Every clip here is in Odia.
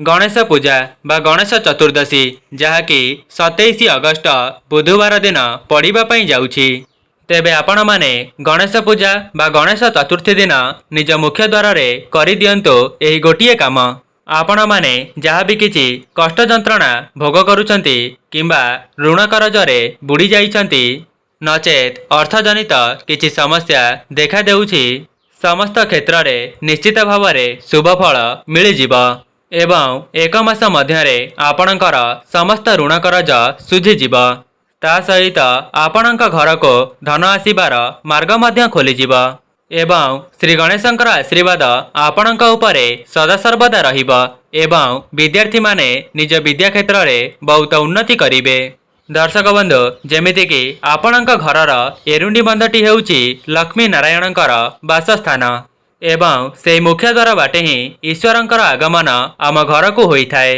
गणेश पूजा बा गणेश चतुर्दशी जहाँकि 27 अगस्ट बुधवार दिन पड़िबा पई जाउछि। तेबे आपण माने गणेश पूजा बा गणेश चतुर्थी दिन निज मुख्य द्वार रे करि दियंतो एही गोटिए काम। आपण माने जहाँ भी किछि कष्ट जंत्रणा भोग करूछंती किंबा ऋण करजरे बुड़ी जाइछंती नचेत अर्थजनित किछि समस्या देखा देउछि समस्त क्षेत्र रे निश्चित भाव में शुभफल मिल जिवो एवं एक मास मध्यरे आपणकर समस्त ऋण करज सुझिजिवो। ता सहित आपणक घर को धन आसीबार मार्ग मध्य खोलिजिवो एवं श्री गणेशंकर आशीर्वाद आपणक उपरे सदासर्वदा रहिबो एवं विद्यार्थी माने निज विद्या क्षेत्र रे बहुत उन्नति करिवे। दर्शक बंधु जेमिति कि आपणक घरर एरुंडी बंधटी हेउछि लक्ष्मी नारायणकर वासस्थान एवं से मुख्य द्वार बाटे ही ईश्वरंकर आगमन आम घर को होइथाए।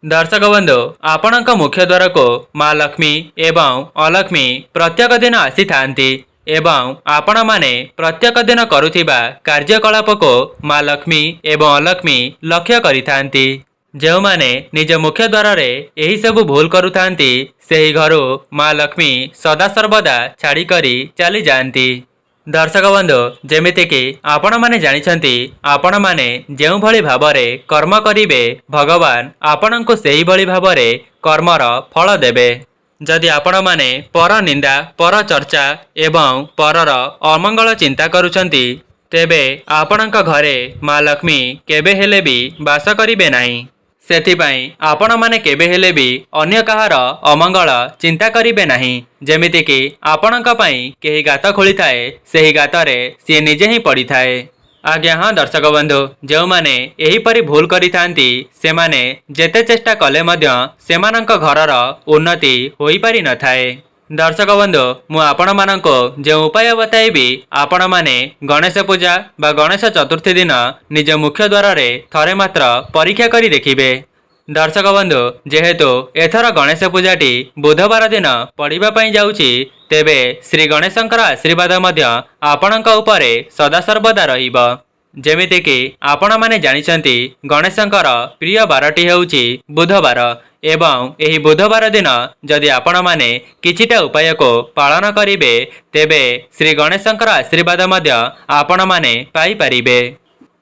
दर्शक बंधु आपणक मुख्य द्वार को माँ लक्ष्मी एवं अलक्ष्मी प्रत्येक दिन आसी थांती एवं आपण माने प्रत्येक दिन करुथिबा कार्यकलाप को माँ लक्ष्मी एवं अलक्ष्मी लक्ष्य करिथांती। जो माने निज मुख्य द्वार रे एही सब भूल करुथांती सेही घरु माँ लक्ष्मी सदा सर्वदा छाड़ी करी चली जाती। दर्शक बंधु जेमिति कि आपण माने जानिछंती आपण माने जेउ भली भाबरे कर्म करिवे भगवान आपणंकु सेही भली भाबरे कर्मर फल देबे। जदि आपण माने पर निंदा पर चर्चा एवं परर अमंगल चिंता करुछंती तेबे आपणंक घरे माँ लक्ष्मी केबे हेले भी वास करिवे नाही। सेथिपाई आपण माने केबे हेले भी अन्य कहार अमंगल चिंता करिवे नाही। जेमिति कि आपणक पई केही गात खोली थाए सेही गातरे सी निजे ही पड़ी थाए। आज्ञा हाँ दर्शक बंधु जो माने एही परि भूल करि थांती से माने जेते चेष्टा कले मध्य सेमानंक घरर उन्नति होई पारि न थाए। दर्शक बंधु मु आपण मानको जो उपाय बताइबी आपण माने गणेश पूजा बा गणेश चतुर्थी दिन निज मुख्य द्वार रे थरे मात्र परीक्षा करी देखिबे। दर्शक बंधु जेहेतु एथर गणेश पूजाटी बुधवार दिन पड़िबा पई जाउछि तेबे श्री गणेशंकर आशीर्वाद मध्य आपणक उपरे सदा सर्वदा रहिबो। जेमिति कि आपण माने जानिछंती गणेशंकर प्रिय बारटी हेउछि बुधवार एवं एही बुधवार दिन जदि आपण माने किछिटा उपाय को पालन करिवे तेबे श्री गणेशंकर आशीर्वाद मध्य आपण माने पाई परिबे।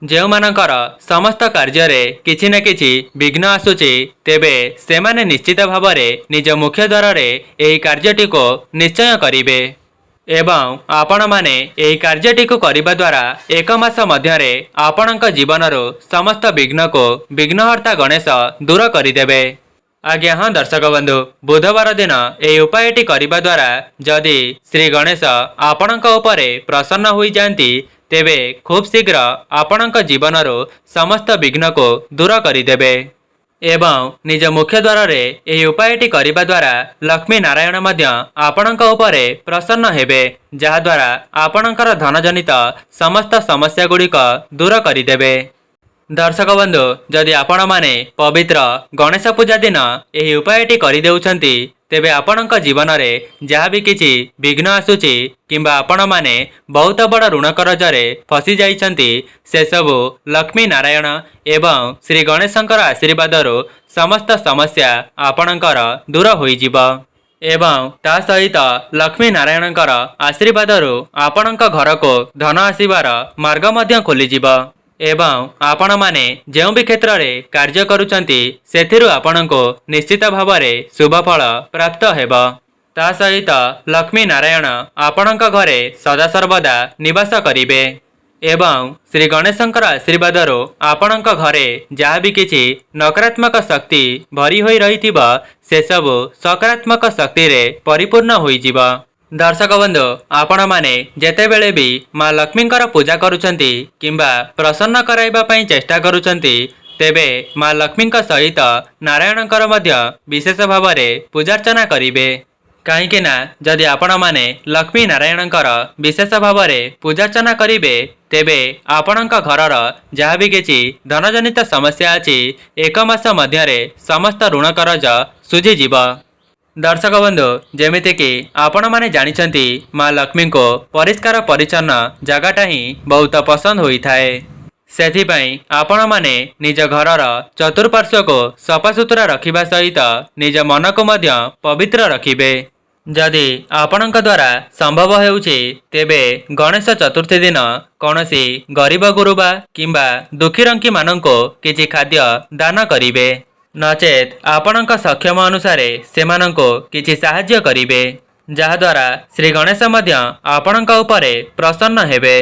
जेउ मानकर समस्त कार्य रे किछि न किछि विघ्न आसुछि तेबे सेमाने निश्चित भाव में निज मुख्य द्वार रे एही कार्यटी को निश्चय करिवे एवं आपण माने एही कार्यटी को करिबा द्वारा एक मास मध्यरे आपणक जीवनरो समस्त विघ्न को विघ्नहर्ता गणेश दूर करिदेबे। आज्ञा हाँ दर्शक बंधु बुधवार दिन एही उपायटी करिबा द्वारा जदि श्री गणेश आपणक उपरे प्रसन्न होई जांती तेबे खूब शीघ्र आपणक जीवनरो समस्त विघ्न को दूर करिदेबे एवं निज मुख्य द्वार रे एही उपायटी करिबा द्वारा लक्ष्मी नारायण मध्य आपणक उपरे प्रसन्न हेबे जहा द्वारा आपणकर धनजनित समस्त समस्या गुड़िक दूर करिदेबे। दर्शक बंधु जदि आपण माने पवित्र गणेश पूजा दिन एही उपायटी करि देउछंती तेबे आपणक जीवन रे जहाँ भी किछि विघ्न आसुछि किंबा आपण माने बहुत बड़ ऋण करजरे फसी जाइछंती से सबु लक्ष्मी नारायण एवं श्री गणेशंकर आशीर्वादरो समस्त समस्या आपणकर दूर होई जिवो एवं ता सहित लक्ष्मी नारायणकर आशीर्वादरो आपणक घर को धन आसीबार मार्ग मध्य खोली जिवो एवं आपण माने जेउ भी क्षेत्र रे कार्य करूछंती सेथिरु आपणको निश्चित भाव में शुभफल प्राप्त हेबो। ता सहित लक्ष्मी नारायण आपणक घरे सदा सर्वदा निवास करिवे एवं श्री गणेशंकर आशीर्वादरो आपणक घरे जहाँ भी किछि नकारात्मक शक्ति भरी होई रहिथिबो से सब सकारात्मक शक्ति रे परिपूर्ण होई जिवो। दर्शक बंधु आपण माने जेते बेले भी माँ लक्ष्मींकर पूजा करूछंती किंबा प्रसन्न कराइबा पई चेष्टा करूछंती तेबे माँ लक्ष्मींक सहित नारायणकर मध्य विशेष भाव में पूजार्चना करिवे। काहेकि ना जदि आपण माने लक्ष्मी नारायणकर विशेष भाव में पूजार्चना करिवे तेबे आपणक घरर जहाँ भी किछि धनजनित समस्या अछि एक मास मध्यरे समस्त ऋण करज सुझी जिवो। दर्शक बंधु जेमिति कि आपण माने जानिछंती माँ लक्ष्मी को परिष्कार परिच्छन्न जगटा ही बहुत पसंद होई थाए। ସେଥିପାଇଁ ଆପଣମାନେ ନିଜ ଘରର ଚତୁଃପାର୍ଶ୍ୱକୁ ସଫାସୁତୁରା ରଖିବା ସହିତ ନିଜ ମନକୁ ମଧ୍ୟ ପବିତ୍ର ରଖିବେ। ଯଦି ଆପଣଙ୍କ ଦ୍ୱାରା ସମ୍ଭବ ହେଉଛି ତେବେ ଗଣେଶ ଚତୁର୍ଥୀ ଦିନ କୌଣସି ଗରିବ ଗୁରୁବା କିମ୍ବା ଦୁଃଖୀରଙ୍କିମାନଙ୍କୁ କିଛି ଖାଦ୍ୟ ଦାନ କରିବେ। ନଚେତ୍ ଆପଣଙ୍କ ସକ୍ଷମ ଅନୁସାରେ ସେମାନଙ୍କୁ କିଛି ସାହାଯ୍ୟ କରିବେ, ଯାହାଦ୍ୱାରା ଶ୍ରୀ ଗଣେଶ ମଧ୍ୟ ଆପଣଙ୍କ ଉପରେ ପ୍ରସନ୍ନ ହେବେ।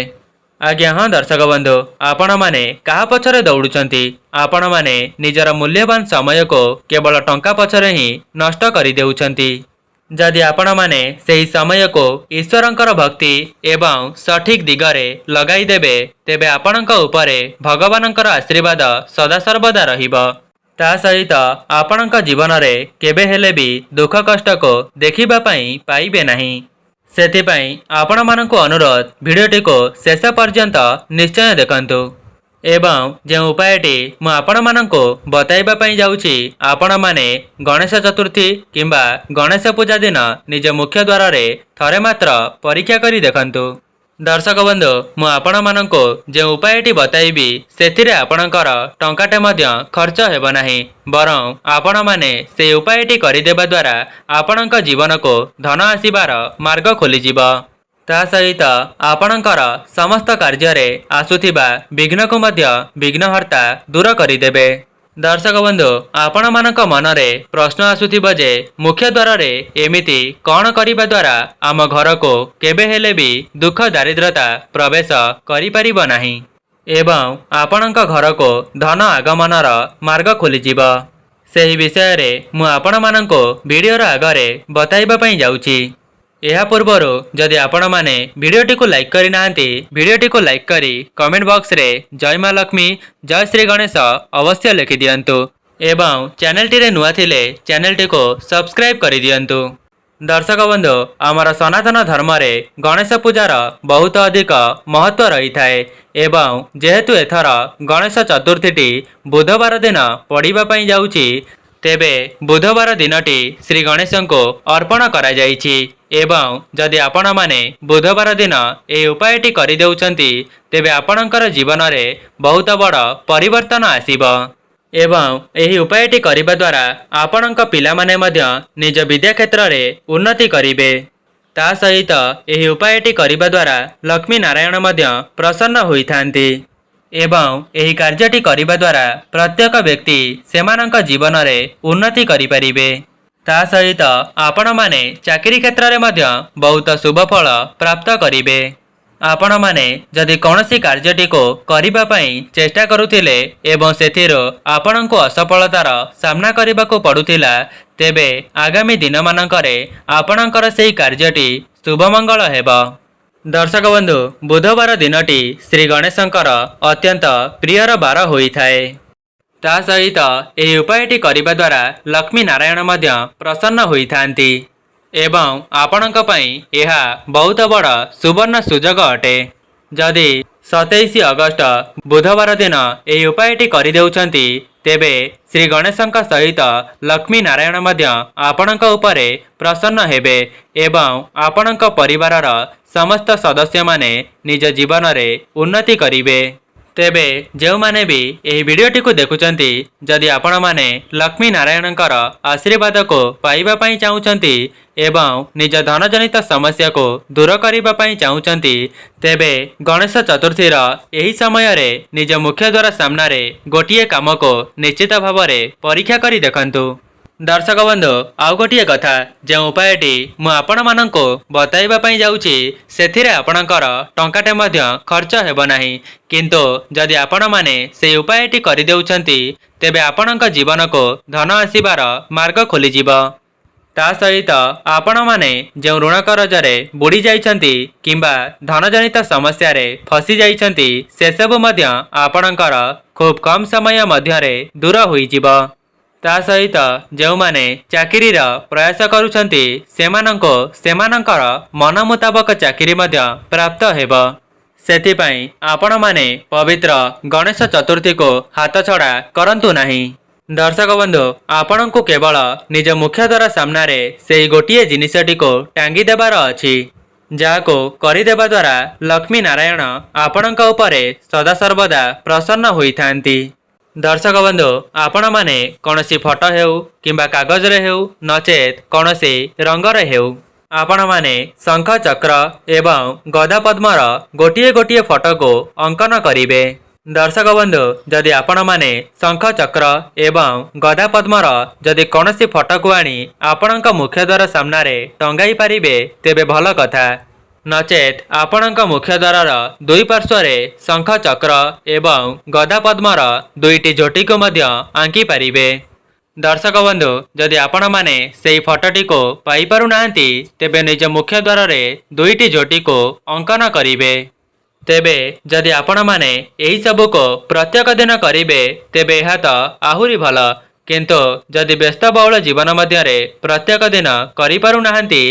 ଆଜ୍ଞା ହଁ ଦର୍ଶକ ବନ୍ଧୁ, ଆପଣମାନେ କାହା ପଛରେ ଦୌଡ଼ୁଛନ୍ତି? ଆପଣମାନେ ନିଜର ମୂଲ୍ୟବାନ ସମୟକୁ କେବଳ ଟଙ୍କା ପଛରେ ହିଁ ନଷ୍ଟ କରିଦେଉଛନ୍ତି। ଯଦି ଆପଣମାନେ ସେହି ସମୟକୁ ଈଶ୍ୱରଙ୍କର ଭକ୍ତି ଏବଂ ସଠିକ୍ ଦିଗରେ ଲଗାଇଦେବେ ତେବେ ଆପଣଙ୍କ ଉପରେ ଭଗବାନଙ୍କର ଆଶୀର୍ବାଦ ସଦାସର୍ବଦା ରହିବ। ତା ସହିତ ଆପଣଙ୍କ ଜୀବନରେ କେବେ ହେଲେ ବି ଦୁଃଖ କଷ୍ଟକୁ ଦେଖିବା ପାଇଁ ପାଇବେ ନାହିଁ। ସେଥିପାଇଁ ଆପଣମାନଙ୍କୁ ଅନୁରୋଧ, ଭିଡ଼ିଓଟିକୁ ଶେଷ ପର୍ଯ୍ୟନ୍ତ ନିଶ୍ଚୟ ଦେଖନ୍ତୁ ଏବଂ ଯେଉଁ ଉପାୟଟି ମୁଁ ଆପଣମାନଙ୍କୁ ବତାଇବା ପାଇଁ ଯାଉଛି ଆପଣମାନେ ଗଣେଶ ଚତୁର୍ଥୀ କିମ୍ବା ଗଣେଶ ପୂଜା ଦିନ ନିଜ ମୁଖ୍ୟ ଦ୍ୱାରରେ ଥରେ ମାତ୍ର ପରୀକ୍ଷା କରି ଦେଖନ୍ତୁ। ଦର୍ଶକ ବନ୍ଧୁ, ମୁଁ ଆପଣମାନଙ୍କୁ ଯେଉଁ ଉପାୟଟି ବତାଇବି ସେଥିରେ ଆପଣଙ୍କର ଟଙ୍କାଟେ ମଧ୍ୟ ଖର୍ଚ୍ଚ ହେବ ନାହିଁ, ବରଂ ଆପଣମାନେ ସେହି ଉପାୟଟି କରିଦେବା ଦ୍ୱାରା ଆପଣଙ୍କ ଜୀବନକୁ ଧନ ଆସିବାର ମାର୍ଗ ଖୋଲିଯିବ। ତା ସହିତ ଆପଣଙ୍କର ସମସ୍ତ କାର୍ଯ୍ୟରେ ଆସୁଥିବା ବିଘ୍ନକୁ ମଧ୍ୟ ବିଘ୍ନହର୍ତ୍ତା ଦୂର କରିଦେବେ। ଦର୍ଶକ ବନ୍ଧୁ, ଆପଣମାନଙ୍କ ମନରେ ପ୍ରଶ୍ନ ଆସୁଥିବ ଯେ ମୁଖ୍ୟ ଦ୍ୱାରରେ ଏମିତି କ'ଣ କରିବା ଦ୍ୱାରା ଆମ ଘରକୁ କେବେ ହେଲେ ବି ଦୁଃଖ ଦାରିଦ୍ରତା ପ୍ରବେଶ କରିପାରିବ ନାହିଁ ଏବଂ ଆପଣଙ୍କ ଘରକୁ ଧନ ଆଗମନର ମାର୍ଗ ଖୋଲିଯିବ। ସେହି ବିଷୟରେ ମୁଁ ଆପଣମାନଙ୍କୁ ଭିଡ଼ିଓର ଆଗରେ ବତାଇବା ପାଇଁ ଯାଉଛି। ଏହା ପୂର୍ବରୁ ଯଦି ଆପଣମାନେ ଭିଡ଼ିଓଟିକୁ ଲାଇକ୍ କରିନାହାନ୍ତି, ଭିଡ଼ିଓଟିକୁ ଲାଇକ୍ କରି କମେଣ୍ଟ ବକ୍ସରେ ଜୟ ମା ଲକ୍ଷ୍ମୀ, ଜୟ ଶ୍ରୀ ଗଣେଶ ଅବଶ୍ୟ ଲେଖିଦିଅନ୍ତୁ ଏବଂ ଚ୍ୟାନେଲଟିରେ ନୂଆ ଥିଲେ ଚ୍ୟାନେଲଟିକୁ ସବସ୍କ୍ରାଇବ୍ କରିଦିଅନ୍ତୁ। ଦର୍ଶକ ବନ୍ଧୁ, ଆମର ସନାତନ ଧର୍ମରେ ଗଣେଶ ପୂଜାର ବହୁତ ଅଧିକ ମହତ୍ତ୍ୱ ରହିଥାଏ ଏବଂ ଯେହେତୁ ଏଥର ଗଣେଶ ଚତୁର୍ଥୀଟି ବୁଧବାର ଦିନ ପଡ଼ିବା ପାଇଁ ଯାଉଛି, ତେବେ ବୁଧବାର ଦିନଟି ଶ୍ରୀ ଗଣେଶଙ୍କୁ ଅର୍ପଣ କରାଯାଇଛି ଏବଂ ଯଦି ଆପଣମାନେ ବୁଧବାର ଦିନ ଏହି ଉପାୟଟି କରିଦେଉଛନ୍ତି ତେବେ ଆପଣଙ୍କର ଜୀବନରେ ବହୁତ ବଡ଼ ପରିବର୍ତ୍ତନ ଆସିବ ଏବଂ ଏହି ଉପାୟଟି କରିବା ଦ୍ୱାରା ଆପଣଙ୍କ ପିଲାମାନେ ମଧ୍ୟ ନିଜ ବିଦ୍ୟା କ୍ଷେତ୍ରରେ ଉନ୍ନତି କରିବେ। ତା ସହିତ ଏହି ଉପାୟଟି କରିବା ଦ୍ୱାରା ଲକ୍ଷ୍ମୀ ନାରାୟଣ ମଧ୍ୟ ପ୍ରସନ୍ନ ହୋଇଥାନ୍ତି ଏବଂ ଏହି କାର୍ଯ୍ୟଟି କରିବା ଦ୍ୱାରା ପ୍ରତ୍ୟେକ ବ୍ୟକ୍ତି ସେମାନଙ୍କ ଜୀବନରେ ଉନ୍ନତି କରିପାରିବେ। ତା ସହିତ ଆପଣମାନେ ଚାକିରି କ୍ଷେତ୍ରରେ ମଧ୍ୟ ବହୁତ ଶୁଭଫଳ ପ୍ରାପ୍ତ କରିବେ। ଆପଣମାନେ ଯଦି କୌଣସି କାର୍ଯ୍ୟଟିକୁ କରିବା ପାଇଁ ଚେଷ୍ଟା କରୁଥିଲେ ଏବଂ ସେଥିରୁ ଆପଣଙ୍କୁ ଅସଫଳତାର ସାମ୍ନା କରିବାକୁ ପଡ଼ୁଥିଲା, ତେବେ ଆଗାମୀ ଦିନମାନଙ୍କରେ ଆପଣଙ୍କର ସେହି କାର୍ଯ୍ୟଟି ଶୁଭମଙ୍ଗଳ ହେବ। ଦର୍ଶକ ବନ୍ଧୁ, ବୁଧବାର ଦିନଟି ଶ୍ରୀ ଗଣେଶଙ୍କର ଅତ୍ୟନ୍ତ ପ୍ରିୟର ବାର ହୋଇଥାଏ। ତା ସହିତ ଏହି ଉପାୟଟି କରିବା ଦ୍ୱାରା ଲକ୍ଷ୍ମୀ ନାରାୟଣ ମଧ୍ୟ ପ୍ରସନ୍ନ ହୋଇଥାନ୍ତି ଏବଂ ଆପଣଙ୍କ ପାଇଁ ଏହା ବହୁତ ବଡ଼ ସୁବର୍ଣ୍ଣ ସୁଯୋଗ ଅଟେ। ଯଦି 27 ଅଗଷ୍ଟ ବୁଧବାର ଦିନ ଏହି ଉପାୟଟି କରିଦେଉଛନ୍ତି ତେବେ ଶ୍ରୀ ଗଣେଶଙ୍କ ସହିତ ଲକ୍ଷ୍ମୀ ନାରାୟଣ ମଧ୍ୟ ଆପଣଙ୍କ ଉପରେ ପ୍ରସନ୍ନ ହେବେ ଏବଂ ଆପଣଙ୍କ ପରିବାରର ସମସ୍ତ ସଦସ୍ୟମାନେ ନିଜ ଜୀବନରେ ଉନ୍ନତି କରିବେ। ତେବେ ଯେଉଁମାନେ ବି ଏହି ଭିଡ଼ିଓଟିକୁ ଦେଖୁଛନ୍ତି, ଯଦି ଆପଣମାନେ ଲକ୍ଷ୍ମୀ ନାରାୟଣଙ୍କର ଆଶୀର୍ବାଦକୁ ପାଇବା ପାଇଁ ଚାହୁଁଛନ୍ତି ଏବଂ ନିଜ ଧନଜନିତ ସମସ୍ୟାକୁ ଦୂର କରିବା ପାଇଁ ଚାହୁଁଛନ୍ତି, ତେବେ ଗଣେଶ ଚତୁର୍ଥୀର ଏହି ସମୟରେ ନିଜ ମୁଖ୍ୟ ଦ୍ୱାର ସାମ୍ନାରେ ଗୋଟିଏ କାମକୁ ନିଶ୍ଚିତ ଭାବରେ ପରୀକ୍ଷା କରି ଦେଖନ୍ତୁ। ଦର୍ଶକ ବନ୍ଧୁ, ଆଉ ଗୋଟିଏ କଥା, ଯେଉଁ ଉପାୟଟି ମୁଁ ଆପଣମାନଙ୍କୁ ବତାଇବା ପାଇଁ ଯାଉଛି ସେଥିରେ ଆପଣଙ୍କର ଟଙ୍କାଟେ ମଧ୍ୟ ଖର୍ଚ୍ଚ ହେବ ନାହିଁ, କିନ୍ତୁ ଯଦି ଆପଣମାନେ ସେହି ଉପାୟଟି କରିଦେଉଛନ୍ତି ତେବେ ଆପଣଙ୍କ ଜୀବନକୁ ଧନ ଆସିବାର ମାର୍ଗ ଖୋଲିଯିବ। ତା ସହିତ ଆପଣମାନେ ଯେଉଁ ଋଣ କରଜରେ ବୁଡ଼ି ଯାଇଛନ୍ତି କିମ୍ବା ଧନଜନିତ ସମସ୍ୟାରେ ଫସି ଯାଇଛନ୍ତି ସେସବୁ ମଧ୍ୟ ଆପଣଙ୍କର ଖୁବ୍ କମ୍ ସମୟ ମଧ୍ୟରେ ଦୂର ହୋଇଯିବ। ତା ସହିତ ଯେଉଁମାନେ ଚାକିରିର ପ୍ରୟାସ କରୁଛନ୍ତି ସେମାନଙ୍କୁ ସେମାନଙ୍କର ମନ ମୁତାବକ ଚାକିରି ମଧ୍ୟ ପ୍ରାପ୍ତ ହେବ। ସେଥିପାଇଁ ଆପଣମାନେ ପବିତ୍ର ଗଣେଶ ଚତୁର୍ଥୀକୁ ହାତଛଡ଼ା କରନ୍ତୁ ନାହିଁ। ଦର୍ଶକ ବନ୍ଧୁ, ଆପଣଙ୍କୁ କେବଳ ନିଜ ମୁଖ୍ୟ ଦ୍ୱାର ସାମ୍ନାରେ ସେହି ଗୋଟିଏ ଜିନିଷଟିକୁ ଟାଙ୍ଗି ଦେବାର ଅଛି। ଯାହାକୁ କରିଦେବା ଦ୍ୱାରା ଲକ୍ଷ୍ମୀ ନାରାୟଣ ଆପଣଙ୍କ ଉପରେ ସଦାସର୍ବଦା ପ୍ରସନ୍ନ ହୋଇଥାନ୍ତି। ଦର୍ଶକ ବନ୍ଧୁ, ଆପଣମାନେ କୌଣସି ଫଟୋ ହେଉ କିମ୍ବା କାଗଜରେ ହେଉ ନଚେତ୍ କୌଣସି ରଙ୍ଗରେ ହେଉ ଆପଣମାନେ ଶଙ୍ଖ ଚକ୍ର ଏବଂ ଗଦା ପଦ୍ମର ଗୋଟିଏ ଗୋଟିଏ ଫଟୋକୁ ଅଙ୍କନ କରିବେ। ଦର୍ଶକ ବନ୍ଧୁ, ଯଦି ଆପଣମାନେ ଶଙ୍ଖ ଚକ୍ର ଏବଂ ଗଦା ପଦ୍ମର ଯଦି କୌଣସି ଫଟୋକୁ ଆଣି ଆପଣଙ୍କ ମୁଖ୍ୟଦ୍ୱାର ସାମ୍ନାରେ ଟଙ୍ଗାଇ ପାରିବେ ତେବେ ଭଲ କଥା। ନଚେତ୍ ଆପଣଙ୍କ ମୁଖ୍ୟଦ୍ୱାରର ଦୁଇ ପାର୍ଶ୍ୱରେ ଶଙ୍ଖ ଚକ୍ର ଏବଂ ଗଦା ପଦ୍ମର ଦୁଇଟି ଝୋଟିକୁ ମଧ୍ୟ ଆଙ୍କି ପାରିବେ। ଦର୍ଶକ ବନ୍ଧୁ, ଯଦି ଆପଣମାନେ ସେହି ଫଟୋଟିକୁ ପାଇପାରୁନାହାନ୍ତି ତେବେ ନିଜ ମୁଖ୍ୟଦ୍ୱାରରେ ଦୁଇଟି ଝୋଟିକୁ ଅଙ୍କନ କରିବେ। ତେବେ ଯଦି ଆପଣମାନେ ଏହିସବୁକୁ ପ୍ରତ୍ୟେକ ଦିନ କରିବେ ତେବେ ଏହା ତ ଆହୁରି ଭଲ, କିନ୍ତୁ ଯଦି ବ୍ୟସ୍ତବହୁଳ ଜୀବନ ମଧ୍ୟରେ ପ୍ରତ୍ୟେକ ଦିନ କରିପାରୁନାହାନ୍ତି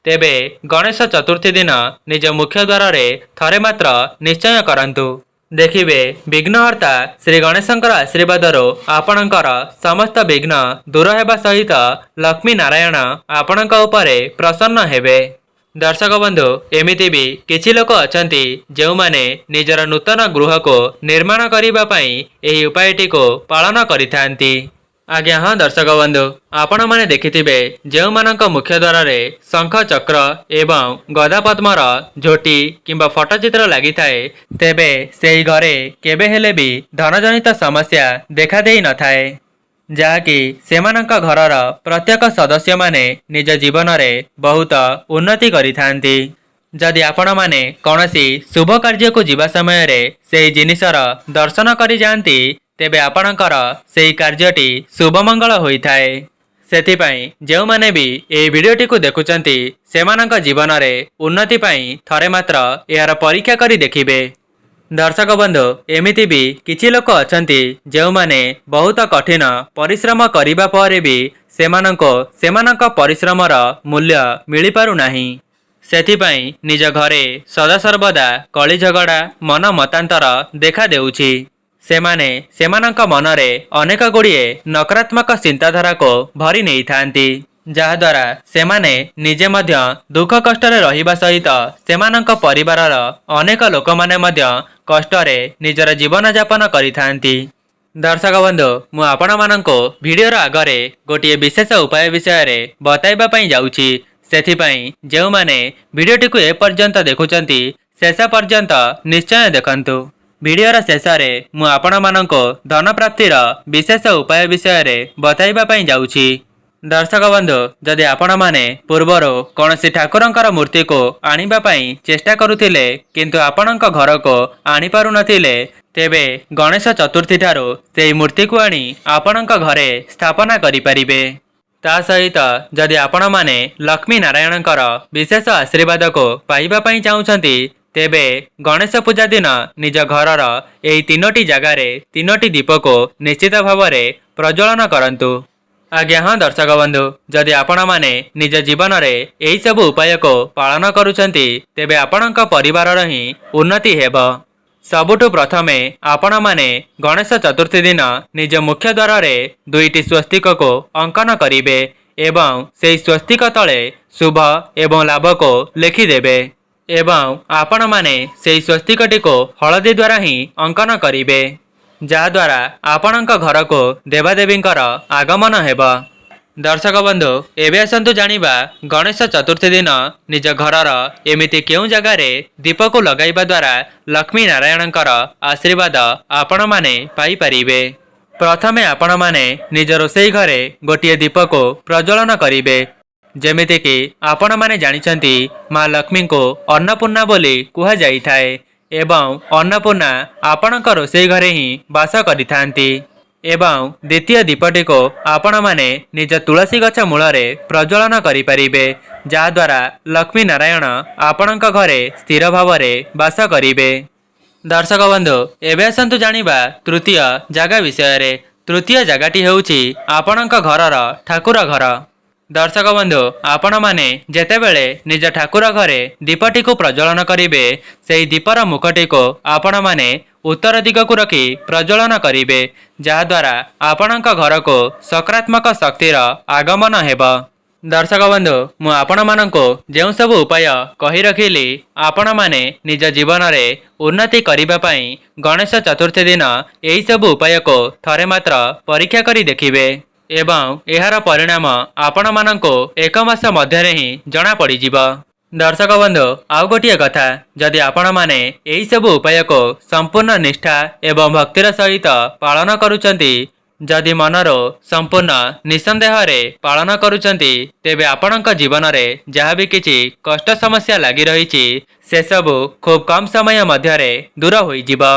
ତେବେ ଗଣେଶ ଚତୁର୍ଥୀ ଦିନ ନିଜ ମୁଖ୍ୟଦ୍ୱାରରେ ଥରେ ମାତ୍ର ନିଶ୍ଚୟ କରନ୍ତୁ। ଦେଖିବେ ବିଘ୍ନହର୍ତ୍ତା ଶ୍ରୀ ଗଣେଶଙ୍କର ଆଶୀର୍ବାଦରୁ ଆପଣଙ୍କର ସମସ୍ତ ବିଘ୍ନ ଦୂର ହେବା ସହିତ ଲକ୍ଷ୍ମୀ ନାରାୟଣ ଆପଣଙ୍କ ଉପରେ ପ୍ରସନ୍ନ ହେବେ। ଦର୍ଶକ ବନ୍ଧୁ, ଏମିତି ବି କିଛି ଲୋକ ଅଛନ୍ତି ଯେଉଁମାନେ ନିଜର ନୂତନ ଗୃହକୁ ନିର୍ମାଣ କରିବା ପାଇଁ ଏହି ଉପାୟଟିକୁ ପାଳନ କରିଥାନ୍ତି। ଆଜ୍ଞା ହଁ ଦର୍ଶକ ବନ୍ଧୁ, ଆପଣମାନେ ଦେଖିଥିବେ ଯେଉଁମାନଙ୍କ ମୁଖ୍ୟଦ୍ୱାରରେ ଶଙ୍ଖ ଚକ୍ର ଏବଂ ଗଦା ପଦ୍ମର ଝୋଟି କିମ୍ବା ଫଟୋଚିତ୍ର ଲାଗିଥାଏ ତେବେ ସେହି ଘରେ କେବେ ହେଲେ ବି ଧନଜନିତ ସମସ୍ୟା ଦେଖାଦେଇ ନଥାଏ, ଯାହାକି ସେମାନଙ୍କ ଘରର ପ୍ରତ୍ୟେକ ସଦସ୍ୟମାନେ ନିଜ ଜୀବନରେ ବହୁତ ଉନ୍ନତି କରିଥାନ୍ତି। ଯଦି ଆପଣମାନେ କୌଣସି ଶୁଭ କାର୍ଯ୍ୟକୁ ଯିବା ସମୟରେ ସେହି ଜିନିଷର ଦର୍ଶନ କରି ଯାଆନ୍ତି ତେବେ ଆପଣଙ୍କର ସେହି କାର୍ଯ୍ୟଟି ଶୁଭମଙ୍ଗଳ ହୋଇଥାଏ। ସେଥିପାଇଁ ଯେଉଁମାନେ ବି ଏହି ଭିଡ଼ିଓଟିକୁ ଦେଖୁଛନ୍ତି ସେମାନଙ୍କ ଜୀବନରେ ଉନ୍ନତି ପାଇଁ ଥରେ ମାତ୍ର ଏହାର ପରୀକ୍ଷା କରି ଦେଖିବେ। ଦର୍ଶକ ବନ୍ଧୁ, ଏମିତି ବି କିଛି ଲୋକ ଅଛନ୍ତି ଯେଉଁମାନେ ବହୁତ କଠିନ ପରିଶ୍ରମ କରିବା ପରେ ବି ସେମାନଙ୍କୁ ସେମାନଙ୍କ ପରିଶ୍ରମର ମୂଲ୍ୟ ମିଳିପାରୁନାହିଁ। ସେଥିପାଇଁ ନିଜ ଘରେ ସଦାସର୍ବଦା କଳି ଝଗଡ଼ା ମନ ମତାନ୍ତର ଦେଖାଦେଉଛି। ସେମାନେ ସେମାନଙ୍କ ମନରେ ଅନେକ ଗୁଡ଼ିଏ ନକାରାତ୍ମକ ଚିନ୍ତାଧାରାକୁ ଭରି ନେଇଥାନ୍ତି, ଯାହାଦ୍ୱାରା ସେମାନେ ନିଜେ ମଧ୍ୟ ଦୁଃଖ କଷ୍ଟରେ ରହିବା ସହିତ ସେମାନଙ୍କ ପରିବାରର ଅନେକ ଲୋକମାନେ ମଧ୍ୟ କଷ୍ଟରେ ନିଜର ଜୀବନଯାପନ କରିଥାନ୍ତି। ଦର୍ଶକ ବନ୍ଧୁ, ମୁଁ ଆପଣମାନଙ୍କୁ ଭିଡ଼ିଓର ଆଗରେ ଗୋଟିଏ ବିଶେଷ ଉପାୟ ବିଷୟରେ ବତାଇବା ପାଇଁ ଯାଉଛି। ସେଥିପାଇଁ ଯେଉଁମାନେ ଭିଡ଼ିଓଟିକୁ ଏପର୍ଯ୍ୟନ୍ତ ଦେଖୁଛନ୍ତି ଶେଷ ପର୍ଯ୍ୟନ୍ତ ନିଶ୍ଚୟ ଦେଖନ୍ତୁ। ଭିଡ଼ିଓର ଶେଷରେ ମୁଁ ଆପଣମାନଙ୍କୁ ଧନପ୍ରାପ୍ତିର ବିଶେଷ ଉପାୟ ବିଷୟରେ ବତାଇବା ପାଇଁ ଯାଉଛି। ଦର୍ଶକ ବନ୍ଧୁ, ଯଦି ଆପଣମାନେ ପୂର୍ବରୁ କୌଣସି ଠାକୁରଙ୍କର ମୂର୍ତ୍ତିକୁ ଆଣିବା ପାଇଁ ଚେଷ୍ଟା କରୁଥିଲେ କିନ୍ତୁ ଆପଣଙ୍କ ଘରକୁ ଆଣିପାରୁନଥିଲେ ତେବେ ଗଣେଶ ଚତୁର୍ଥୀ ଠାରୁ ସେହି ମୂର୍ତ୍ତିକୁ ଆଣି ଆପଣଙ୍କ ଘରେ ସ୍ଥାପନା କରିପାରିବେ। ତା ସହିତ ଯଦି ଆପଣମାନେ ଲକ୍ଷ୍ମୀ ନାରାୟଣଙ୍କର ବିଶେଷ ଆଶୀର୍ବାଦକୁ ପାଇବା ପାଇଁ ଚାହୁଁଛନ୍ତି ତେବେ ଗଣେଶ ପୂଜା ଦିନ ନିଜ ଘରର ଏହି 3ଟି ଜାଗାରେ 3ଟି ଦୀପକୁ ନିଶ୍ଚିତ ଭାବରେ ପ୍ରଜ୍ୱଳନ କରନ୍ତୁ। ଆଜ୍ଞା ହଁ ଦର୍ଶକ ବନ୍ଧୁ, ଯଦି ଆପଣମାନେ ନିଜ ଜୀବନରେ ଏହିସବୁ ଉପାୟକୁ ପାଳନ କରୁଛନ୍ତି ତେବେ ଆପଣଙ୍କ ପରିବାରର ହିଁ ଉନ୍ନତି ହେବ। ସବୁଠୁ ପ୍ରଥମେ ଆପଣମାନେ ଗଣେଶ ଚତୁର୍ଥୀ ଦିନ ନିଜ ମୁଖ୍ୟଦ୍ୱାରରେ 2ଟି ସ୍ୱସ୍ତିକକୁ ଅଙ୍କନ କରିବେ ଏବଂ ସେହି ସ୍ୱସ୍ତିକ ତଳେ ଶୁଭ ଏବଂ ଲାଭକୁ ଲେଖିଦେବେ ଏବଂ ଆପଣମାନେ ସେହି ସ୍ୱସ୍ତିକଟିକୁ ହଳଦୀ ଦ୍ୱାରା ହିଁ ଅଙ୍କନ କରିବେ, ଯାହାଦ୍ୱାରା ଆପଣଙ୍କ ଘରକୁ ଦେବାଦେବୀଙ୍କର ଆଗମନ ହେବ। ଦର୍ଶକ ବନ୍ଧୁ, ଏବେ ଆସନ୍ତୁ ଜାଣିବା ଗଣେଶ ଚତୁର୍ଥୀ ଦିନ ନିଜ ଘରର ଏମିତି କେଉଁ ଜାଗାରେ ଦୀପକୁ ଲଗାଇବା ଦ୍ୱାରା ଲକ୍ଷ୍ମୀ ନାରାୟଣଙ୍କର ଆଶୀର୍ବାଦ ଆପଣମାନେ ପାଇପାରିବେ। ପ୍ରଥମେ ଆପଣମାନେ ନିଜ ରୋଷେଇ ଘରେ ଗୋଟିଏ ଦୀପକୁ ପ୍ରଜ୍ୱଳନ କରିବେ। ଯେମିତିକି ଆପଣମାନେ ଜାଣିଛନ୍ତି ମା ଲକ୍ଷ୍ମୀଙ୍କୁ ଅନ୍ନପୂର୍ଣ୍ଣା ବୋଲି କୁହାଯାଇଥାଏ ଏବଂ ଅନ୍ନପୂର୍ଣ୍ଣା ଆପଣଙ୍କ ରୋଷେଇ ଘରେ ହିଁ ବାସ କରିଥାନ୍ତି। ଏବଂ ଦ୍ୱିତୀୟ ଦୀପଟିକୁ ଆପଣମାନେ ନିଜ ତୁଳସୀ ଗଛ ମୂଳରେ ପ୍ରଜ୍ୱଳନ କରିପାରିବେ, ଯାହାଦ୍ୱାରା ଲକ୍ଷ୍ମୀ ନାରାୟଣ ଆପଣଙ୍କ ଘରେ ସ୍ଥିର ଭାବରେ ବାସ କରିବେ। ଦର୍ଶକ ବନ୍ଧୁ, ଏବେ ଆସନ୍ତୁ ଜାଣିବା ତୃତୀୟ ଜାଗା ବିଷୟରେ। ତୃତୀୟ ଜାଗାଟି ହେଉଛି ଆପଣଙ୍କ ଘରର ଠାକୁର ଘର। ଦର୍ଶକ ବନ୍ଧୁ, ଆପଣମାନେ ଯେତେବେଳେ ନିଜ ଠାକୁର ଘରେ ଦୀପଟିକୁ ପ୍ରଜ୍ୱଳନ କରିବେ ସେହି ଦୀପର ମୁଖଟିକୁ ଆପଣମାନେ ଉତ୍ତର ଦିଗକୁ ରଖି ପ୍ରଜ୍ୱଳନ କରିବେ, ଯାହାଦ୍ୱାରା ଆପଣଙ୍କ ଘରକୁ ସକାରାତ୍ମକ ଶକ୍ତିର ଆଗମନ ହେବ। दर्शक बंधु मु आपण मानक जो सब उपाय कही रखिली आपण माने निज जीवन में उन्नति करने पाई गणेश चतुर्थी दिन यही सब उपाय को थरे मात्र परीक्षा करी देखिबे एवं एहार परिणाम आपण मानक एक मास मध्य ही जना पड़ीजिब। दर्शक बंधु आउ गोटे कथा जदि आपण माने यही सब उपाय को संपूर्ण निष्ठा एवं भक्तिर सहित पालन करुचंती जदि मनरो संपूर्ण निसंदेह रे पालन करुचंती तेबे आपणक जीवन रे जहाँ भी किछि कष्ट समस्या लगी रही से सब खूब कम समय मध्य रे दूर होई जिबा।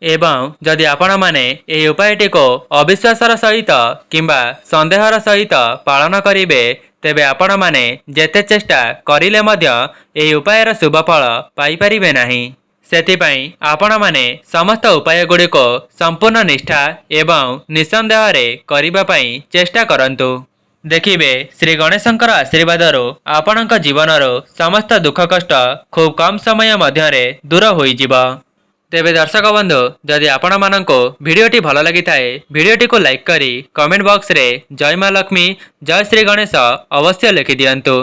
एवं जदि आपण माने एही उपायटी को अविश्वासर सहित किंबा संदेहर सहित पालन करिवे तेबे आपण माने जेते चेष्टा करिले मध्य एही उपायर शुभ फल पाई परिबे नाही। सेथिपाई आपण माने समस्त उपाय गुड़ी को संपूर्ण निष्ठा एवं निसंदेह रे करिबा पाई चेष्टा करंतु। देखिबे श्री गणेशंकर आशीर्वाद आपणक जीवनर समस्त दुख कष्ट खूब कम समय मध्य रे दूर होई जिबा। तेबे दर्शक बंधु जदि आपण मानको भिडियोटी भल लगी थाए भिडियोटी को लाइक करी कमेंट बॉक्स रे जय मां लक्ष्मी जय श्री गणेश अवश्य लिखि दियंतु।